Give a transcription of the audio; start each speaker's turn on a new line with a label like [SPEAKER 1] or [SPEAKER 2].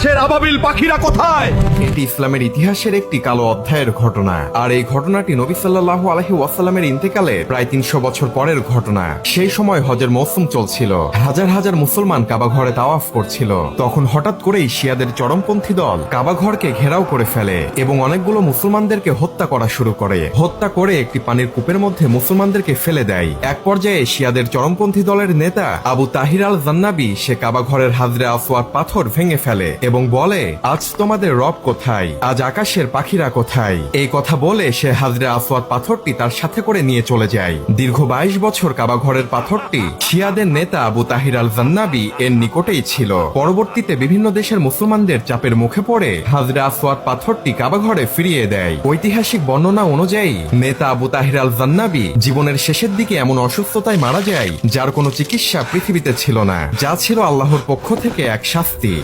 [SPEAKER 1] আকাশের আবাবিল পাখিরা কোথায়?
[SPEAKER 2] এটি ইসলামের ইতিহাসের একটি কালো অধ্যায়ের ঘটনা, আর এই ঘটনাটি নবী সাল্লাল্লাহু আলাইহি ওয়াসাল্লামের ইন্তেকালে প্রায় 300 বছর পরের ঘটনা। সেই সময় হজের মৌসুম চলছিল, হাজার হাজার মুসলমান কাবা ঘরে তাওয়াফ করছিল। তখন হঠাৎ করেই শিয়াদের চরমপন্থী দল কাবা ঘরকে ঘেরাও করে ফেলে এবং অনেকগুলো মুসলমানদেরকে হত্যা করা শুরু করে। হত্যা করে একটি পানির কূপের মধ্যে মুসলমানদেরকে ফেলে দেয়। এক পর্যায়ে শিয়াদের চরমপন্থী দলের নেতা আবু তাহির আল জান্নাবি সে কাবা ঘরের হাজরে আসওয়াদ পাথর ভেঙে ফেলে এবং বলে, আজ তোমাদের রব কোথায়? আজ আকাশের পাখিরা কোথায়? এই কথা বলে সে হাজরে আসওয়াদ পাথরটি তার সাথে করে নিয়ে চলে যায়। দীর্ঘ 22 বছর কাবা ঘরের পাথরটি শিয়াদের নেতা আবু তাহির আল জান্নাবি এর নিকটেই ছিল। পরবর্তীতে বিভিন্ন দেশের মুসলমানদের চাপের মুখে পড়ে হাজরে আসওয়াদ পাথরটি কাবা ঘরে ফিরিয়ে দেয়। ঐতিহাসিক বর্ণনা অনুযায়ী নেতা আবু তাহির আল জান্নাবি জীবনের শেষের দিকে এমন অসুস্থতায় মারা যায় যার কোনো চিকিৎসা পৃথিবীতে ছিল না, যা ছিল আল্লাহর পক্ষ থেকে এক শাস্তি।